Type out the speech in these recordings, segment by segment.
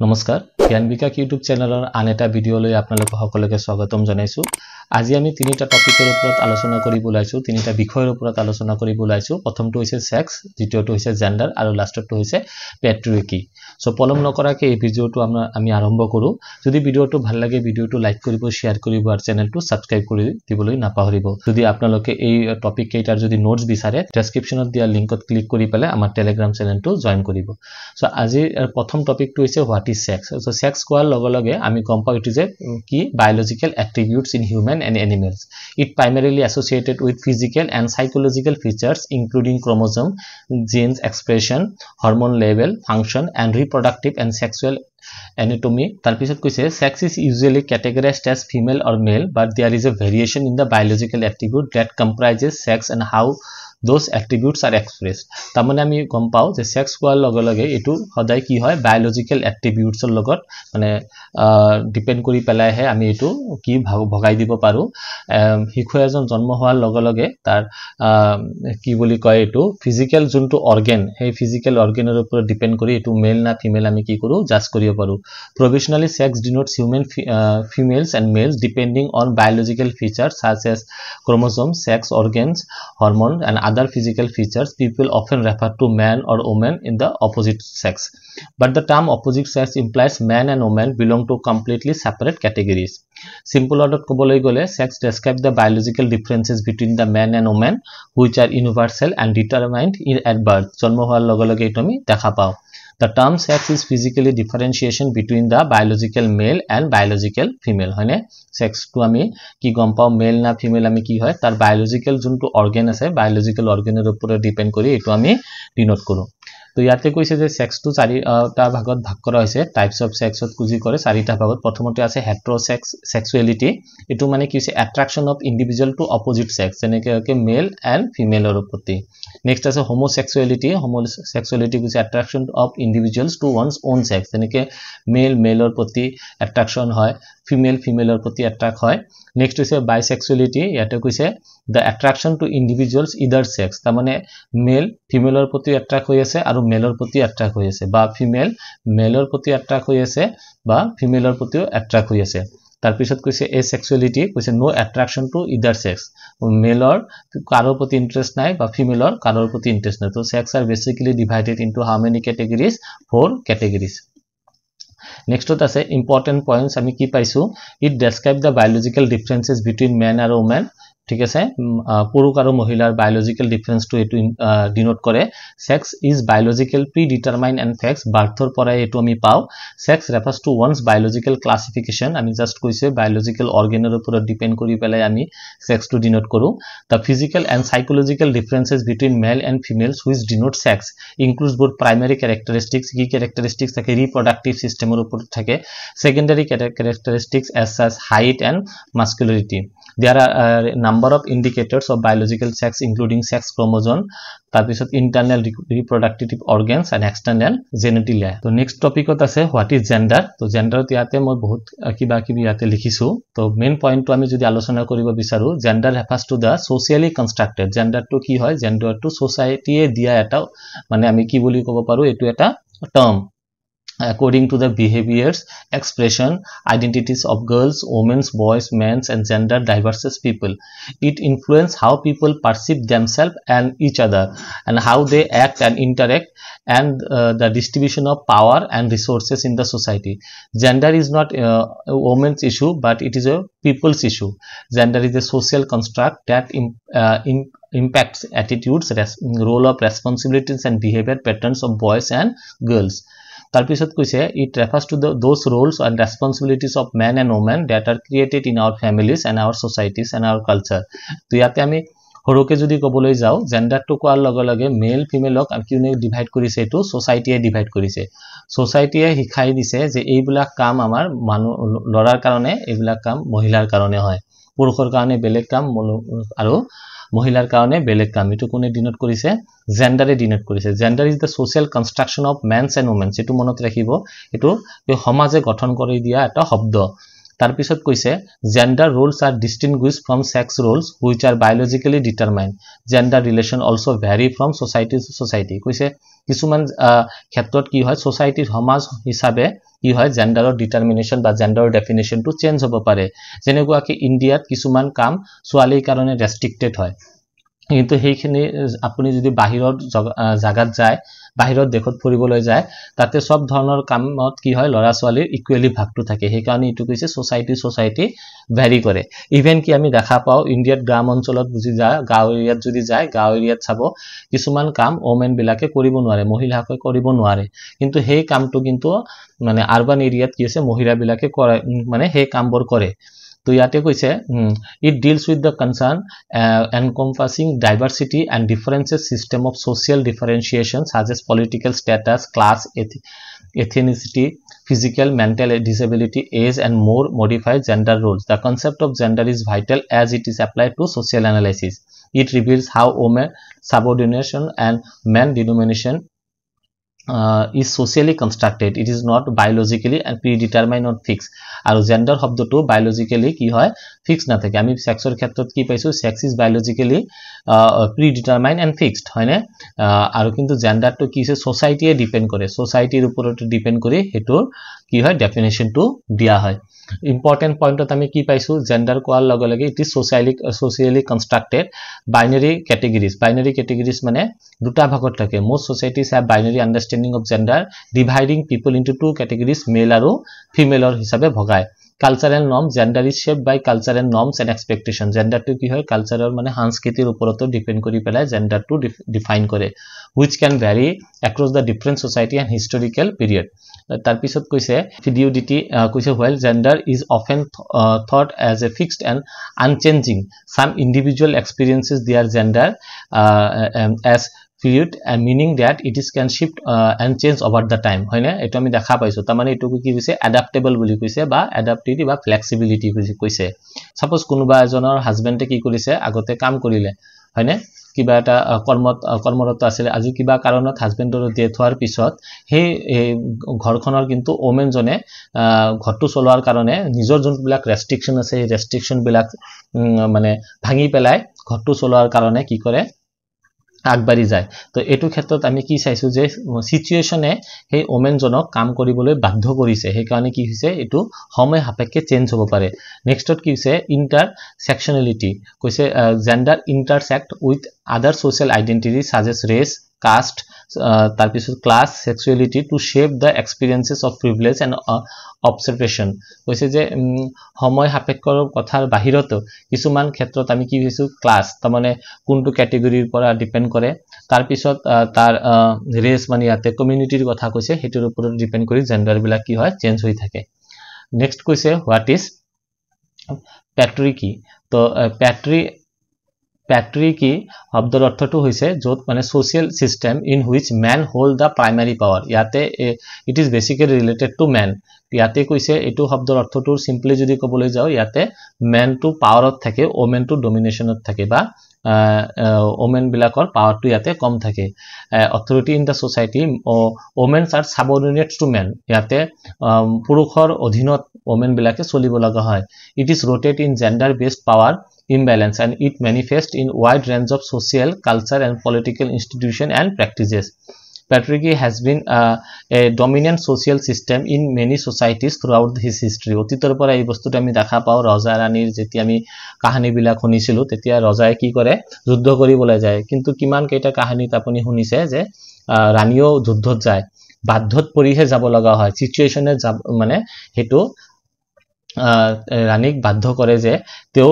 নমস্কাৰ জ্ঞান বিকাশ ইউটিউব চেনেলৰ আন এটা ভিডিঅলৈ আপোনালোক সকলোকে স্বাগতম জনাইছো আজি আমি তিনিটা টপিকৰ ওপৰত আলোচনা কৰিব ওলাইছো তিনিটা বিষয়ৰ ওপৰত আলোচনা কৰিব ওলাইছো প্ৰথমটো হৈছে সেক্স দ্বিতীয়টো হৈছে জেন্ডাৰ আৰু লাষ্টটো হৈছে পেট্ৰিয়াৰ্কি সো পলম নকৰাকৈ এই ভিডিঅটো আমি আৰম্ভ কৰো যদি ভিডিঅটো ভাল লাগে ভিডিঅটো লাইক কৰিব শেয়াৰ কৰিব আৰু চেনেলটো সাবস্ক্ৰাইব কৰি দিবলৈ নাপাহৰিব যদি আপোনালোকে এই টপিক কেইটাৰ যদি নোটছ বিচাৰে ডেসক্ৰিপচনত দিয়া লিংকত ক্লিক কৰি পেলাই আমাৰ টেলিগ্ৰাম চেনেলটো জয়েন কৰিব সো আজি প্ৰথম টপিকটো হৈছে what is sex so sex কোৱাৰ লগে লগে আমি গম পাও ইট ইজ এ কি biological attributes in human and animals it primarily associated with physical and psychological features including chromosome genes expression hormone level function and reproductive and sexual anatomy tarpisot koise sex is usually categorized as female or male but there is a variation in the biological attribute that comprises sex and how those attributes are expressed tamane ami gom pao je sex koar loge loge etu hoday ki hoy biological attributes er logot mane depend kori pelai he ami etu ki bhogai dibo paru hikho ejon jonmo hoar loge loge tar ki boli koy etu physical juntu organ he physical organ er upor depend kori etu male na female ami ki koru judge koribo paru provisionally sex denotes human females and males depending on biological features such as chromosomes sex organs hormone and other physical features people often refer to man or woman in the opposite sex but the term opposite sex implies man and woman belong to completely separate categories simple order koboloi gole sex describe the biological differences between the man and woman which are universal and determined at birth jonmo hoar loge loge etu ami dekha pao the term sex is physically differentiation between the biological male and biological female hoine sex to ami ki gom pao male na female ami ki hoy tar biological juntu organ ase biological organ er upor depend kori etu ami denote koru তো ইয়াতে কৈছে যে sex two চাৰিটা ভাগত ভাগ কৰা হৈছে types of সেক্সত কুজি কৰে চাৰিটা ভাগত প্ৰথমতে আছে হেটেৰোসেক্স সেক্সুয়ালিটি এটো মানে কি হৈছে attraction of individual to opposite sex যেনেকৈ মেল এন্ড ফিমেলৰ প্ৰতি নেক্সট আছে হোমোসেক্সুয়ালিটি কৈছে attraction of individuals to one's own sex যেনেকৈ মেলৰ প্ৰতি অ্যাট্ৰাকশন হয় ফিমেলৰ প্ৰতি অ্যাট্ৰাক্ট হয় নেক্সট হৈছে বাইসেক্সুয়ালিটি ইয়াতে কৈছে the attraction to individuals either sex ta mane male female or proti attract hoy ase aru male or proti attract hoy ase ba female male or proti attract hoy ase ba female or proti attract hoy ase tar pisot koise asexuality koise no attraction to either sex male or karo proti interest nai ba female or karo proti interest nai so sex are basically divided into how many categories 4 categories next to the important points ami ki paisu it describe the biological differences between men and women ঠিক আছে পুৰুষ আৰু মহিলাৰ biological difference to এটো denote কৰে sex is biological predetermined and facts বাৰ্থৰ পৰাই এটো আমি পাও sex refers to one's biological classification আমি জাস্ট কৈছে বায়োলজিক্যাল অৰ্গানৰ ওপৰত ডিপেন্ড কৰি পেলাই আমি সেক্স টু ডিনোট কৰো the physical and psychological differences between male and females which denote sex includes both primary characteristics key characteristics থাকে reproductive system এর উপর থাকে secondary characteristics as such height and muscularity there are number of indicators of biological sex including sex chromosome tarpisot internal reproductive organs and external genitalia to next topic ot ase what is gender to gender tiate moi bahut kiba kibi yate likhisu to main point to ami jodi alochona koribo bicharu gender refers to the socially constructed gender to ki hoy gender to society e dia eta mane ami ki boli kobo paru etu eta term according to the behaviors expression identities of girls women boys men and gender diverse people it influence how people perceive themselves and each other and how they act and interact and the distribution of power and resources in the society gender is not a woman's issue but it is a people's issue gender is a social construct that impacts attitudes role of responsibilities and behavior patterns of boys and girls tarpisot koise it refers to those roles and responsibilities of men and women that are created in our families and our societies and our culture to yate ami horoke jodi koboloi jao gender to koar loge loge male female ok ami kiune divide korise etu society e divide korise society e hikhai dise je eibula kam amar manu lorar karone eibula kam mohilar karone hoy purukhor karone belek kam aru মহিলাৰ কাৰণে বেলেগ কাম এটো কোনে denote কৰিছে জেন্ডাৰে denote কৰিছে gender is the social construction of men's and women's এটো মনত ৰাখিব এটো সমাজে গঠন কৰি দিয়া এটা শব্দ তাৰ পিছত কৈছে gender roles are distinguished from sex roles which are biologically determined gender relation also vary from society to society কৈছে কিছুমান ক্ষেত্ৰত কি হয় সোসাইটিৰ সমাজ হিচাপে কি হয় জেন্ডাৰৰ ডিটাৰমিনেশ্যন বা জেন্ডাৰৰ ডেফিনেশ্যনটো চেঞ্জ হ'ব পাৰে যেনেকুৱাকৈ ইণ্ডিয়াত কিছুমান কাম ছোৱালীৰ কাৰণে ৰেষ্ট্ৰিক্টেড হয় কিন্তু সেইখিনি আপুনি যদি বাহিৰৰ জাগাত যায় বাহিৰৰ দেশত ফুৰিবলৈ যায় তাতে সব ধৰণৰ কামত কি হয় লৰা ছোৱালীৰ ইকুৱেলি ভাগটো থাকে সেই কাৰণে ইটো কৈছে সোসাইটি ভ্যাৰি কৰে ইভেন কি আমি দেখা পাও ইণ্ডিয়াত গ্ৰাম অঞ্চলত বুজি যায় গাঁও এৰিয়াত যদি যায় গাঁও এৰিয়াত চাব কিছুমান কাম ওমেন বিলাকে কৰিব নোৱাৰে মহিলাসকলে কৰিব নোৱাৰে কিন্তু সেই কামটো কিন্তু মানে আৰবান এৰিয়াত কি আছে মহিলা বিলাকে কৰে মানে সেই কামবোৰ কৰে তো ইয়াতে কৈছে it deals with the concern encompassing diversity and differences system of social differentiation such as political status class ethnicity physical mental disability age and more modified gender roles the concept of gender is vital as it is applied to social analysis it reveals how women subordination and men domination is socially constructed it is not biologically and predetermined or fixed আৰু gender শব্দটো biologically কি হয় fix না থাকে আমি সেক্সৰ ক্ষেত্ৰত কি পাইছো sex is biologically predetermined and fixed হয়নে আৰু কিন্তু জেন্ডাৰটো কি আছে সোসাইটিয়ে ডিপেন্ড কৰে সোসাইটিৰ ওপৰত ডিপেন্ড কৰি হেতু কি হয় ডেফিনেশনটো দিয়া হয় ইম্পৰ্টেন্ট পইণ্টত আমি কি পাইছো জেন্ডাৰ কোৱাৰ লগে লগে ইট ইজ সোশিয়ালি কনস্ট্ৰাক্টেড বাইনাৰী ক্যাটেগৰিজ মানে দুটা ভাগত থাকে most societies have binary understanding of gender dividing people into two categories male আৰু female হিসাবে ভগায় cultural norm gender is shaped by cultural norms and expectation gender to কি হয় কালচাৰৰ মানে সংস্কৃতিৰ ওপৰত ডিপেন্ড কৰি পেলাই জেন্ডাৰ টু ডিফাইন কৰে which can vary across the different society and historical period তাৰ পিছত কৈছে fluidity কৈছে while gender is often thought as a fixed and unchanging some individual experiences their gender as fluid and meaning that it is can shift and change over the time হয়নে এটো আমি দেখা পাইছো তাৰ মানে এটো কি কৈছে অ্যাডাপ্টেবল বুলি কৈছে বা অ্যাডাপ্টিভ বা ফ্লেক্সিবিলিটি কৈছে সাপোজ কোনোবা এজনৰ হাজবেন্ডে কি কৰিছে আগতে কাম কৰিলে হয়নে কিবা এটা কৰ্মৰত আছিল আজি কিবা কাৰণত হাজবেন্ডৰ ডেথ হোৱাৰ পিছত সেই ঘৰখনৰ কিন্তু ওমেন জনে ঘৰটো চলোৱাৰ কাৰণে নিজৰ যোনবিলাক ৰেষ্ট্ৰিকশন আছে এই ৰেষ্ট্ৰিকশন বিলাক মানে ভাঙি পেলাই ঘৰটো চলোৱাৰ কাৰণে কি কৰে আগবাঢ়ি যায় তো এটো ক্ষেত্ৰত আমি কি চাইছো যে সিচুৱেচনে সেই ওমেন জনক কাম কৰিবলৈ বাধ্য কৰিছে সেই কাৰণে কি হৈছে এটো সময় সাপেক্ষে চেঞ্জ হ'ব পাৰে নেক্সটত কি হৈছে ইন্টাৰসেকশনালিটি কৈছে gender intersect with other social identity such as race caste তাৰ পিছত class sexuality to shape the experiences of privilege and observation কৈছে যে সময় সাপেক্ষৰ কথাৰ বাহিৰত কিছুমান ক্ষেত্ৰত আমি কি হৈছো ক্লাস তাৰ মানে কোনটো ক্যাটেগৰিৰ পৰা ডিপেন্ড কৰে তাৰ পিছত তাৰ ৰেস মানে ইয়াতে কমিউনিটিৰ কথা কৈছে হেতুৰ ওপৰত ডিপেন্ড কৰি জেন্ডাৰ বিলাক কি হয় চেঞ্জ হৈ থাকে নেক্সট কৈছে হোৱাট ইজ প্যাট্ৰিকি তো প্যাট্ৰিকি শব্দৰ অৰ্থটো হৈছে যত মানে social system in which men hold the primary power ইয়াতে it is basically related to men ইয়াতে কৈছে এটো শব্দৰ অৰ্থটো সিম্পলি যদি কবলৈ যাও ইয়াতে men to পাৱাৰত থাকে women to ডমিনেশনত থাকে বা women বিলাকৰ পাৱাৰটো ইয়াতে কম থাকে authority in the society women are subordinate to men ইয়াতে পুৰুষৰ অধীনত women বিলাকে চলিব লগা হয় it is rooted in gender based power imbalance and it manifests in wide range of social culture and political institution and practices patriarchy has been a dominant social system in many societies throughout his history অতীতৰ পৰা এই বস্তুটো আমি দেখা পাও ৰজা ৰাণীৰ যেতি আমি কাহিনী বিলাক শুনিছিলো তেতিয়া ৰজায়ে কি কৰে যুদ্ধ কৰিবলৈ যায় কিন্তু কিমান কেইটা কাহিনীত আপুনি শুনিছে যে ৰাণীও যুদ্ধত যায় বাধ্যত পৰিহে যাব লগা হয় সিচুৱেচনে মানে হেতু ৰাণীক বাধ্য কৰে যে তেও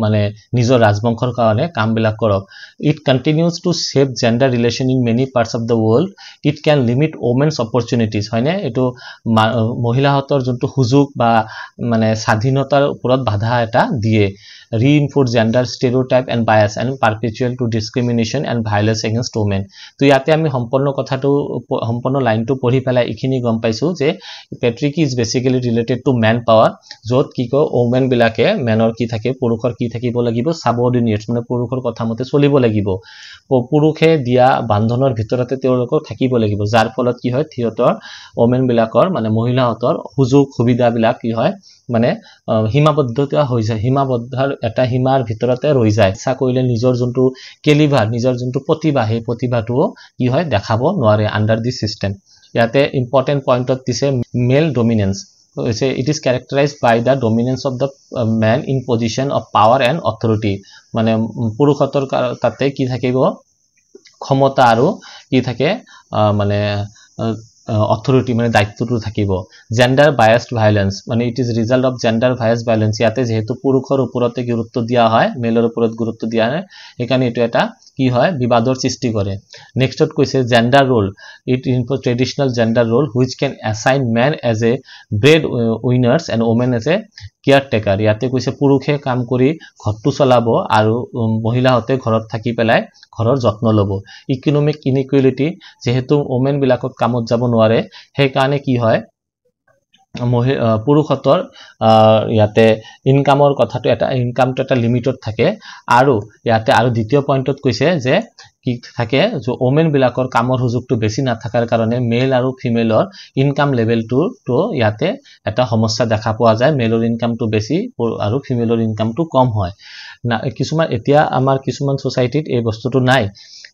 মানে নিজৰ ৰাজবংশৰ কাৰণে কামবিলাক কৰক it continues to shape gender relation in many parts of the world it can limit women's opportunities হয়নে এটো মহিলাহঁতৰ যোনটো সুযোগ বা মানে স্বাধীনতাৰ ওপৰত বাধা এটা দিয়ে reinforce gender stereotype and bias and perpetual to discrimination and violence against women তো ইয়াতে আমি সম্পূৰ্ণ কথাটো সম্পূৰ্ণ লাইনটো পঢ়ি পেলাই ইখিনি গম পাইছো যে patriarchy is basically related to man power যত কি কয় ওমেন বিলাকে মেনৰ কি থাকে পুৰুষৰ কি থাকিব লাগিব সাবঅৰ্ডিনেটস মানে পুৰুষৰ কথা মতে চলিব লাগিব পুৰুষে দিয়া বান্ধনৰ ভিতৰতে তেওঁলোকক থাকিব লাগিব যাৰ ফলত কি হয় থিয়তৰ ওমেন বিলাকৰ মানে মহিলাহঁতৰ সুযোগ সুবিধা বিলাক কি হয় মানে সীমাবদ্ধতা হৈ যায় সীমাবদ্ধৰ এটা সীমাৰ ভিতৰতে ৰৈ যায় ইচ্ছা কৰিলে নিজৰ যোনটো কেলিভাৰ নিজৰ যোনটো প্ৰতিভা সেই প্ৰতিভাটো কি হয় দেখাব নোৱাৰে আন্ডাৰ দিস সিস্টেম ইয়াতে ইম্পৰ্টেন্ট পইণ্টত দিছে মেল ডমিনেন্স হৈছে it is characterized by the dominance of the man in position of power and authority মানে পুৰুষতৰ তাতে কি থাকিব ক্ষমতা আৰু কি থাকে মানে authority মানে দায়িত্বটো থাকিব gender biased violence মানে it is result of gender biased violence ইয়াতে যেহেতু পুৰুষৰ ওপৰতে গুৰুত্ব দিয়া হয় মেলৰ ওপৰত গুৰুত্ব দিয়া হয় একাৰণে এটো এটা কি হয় বিবাদৰ সৃষ্টি কৰে নেক্সটত কৈছে gender role it involves traditional gender role which can assign man as a bread winners and women as a caretaker ইয়াতে কৈছে পুৰুষে কাম কৰি ঘৰটো চলাব আৰু মহিলাহতে ঘৰত থাকি পেলাই ঘৰৰ যত্ন লব ইকোনমিক ইনইকুৱেলিটি যেহেতু ওমেন বিলাকক কামত যাব নোৱাৰে সেই কাৰণে কি হয় পুৰুষতৰ ইয়াতে ইনকামৰ কথাটো এটা ইনকামটো এটা লিমিটত থাকে আৰু ইয়াতে আৰু দ্বিতীয় পইণ্টত কৈছে যে কি থাকে যে ওমেন বিলাকৰ কামৰ সুযোগটো বেছি না থাকাৰ কাৰণে মেল আৰু ফিমেলৰ ইনকাম লেভেলটো তো ইয়াতে এটা সমস্যা দেখা পোৱা যায় মেলৰ ইনকামটো বেছি আৰু ফিমেলৰ ইনকামটো কম হয় না কিছুমান এতিয়া আমাৰ কিছুমান সোসাইটিত এই বস্তুটো নাই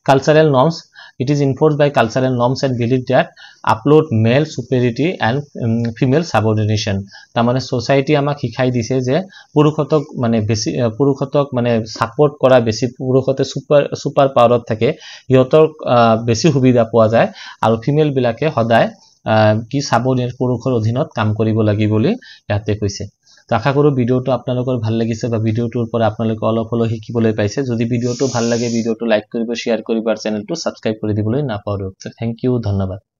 cultural norms it is enforced by cultural norms and belief that upload male superiority and female subordination ta mane society amak hikai dise je purukhotok mane besi purukhotok mane support kora besi purukhote super power thake yotor besi hubida poa jay aru female bilake hoday ki subordinate purukhor odhinot kam koribo lagi boli yate koise আশা কৰো ভিডিওটো আপোনালোকৰ ভাল লাগিছে বা ভিডিওটোৰ পৰা আপোনালোকে অলপ হলো শিকিবলৈ পাইছে যদি ভিডিওটো ভাল লাগে ভিডিওটো লাইক কৰিব শেয়াৰ কৰিব আৰু চেনেলটো সাবস্ক্ৰাইব কৰি দিবলৈ নাপাহৰিব থ্যাংক ইউ ধন্যবাদ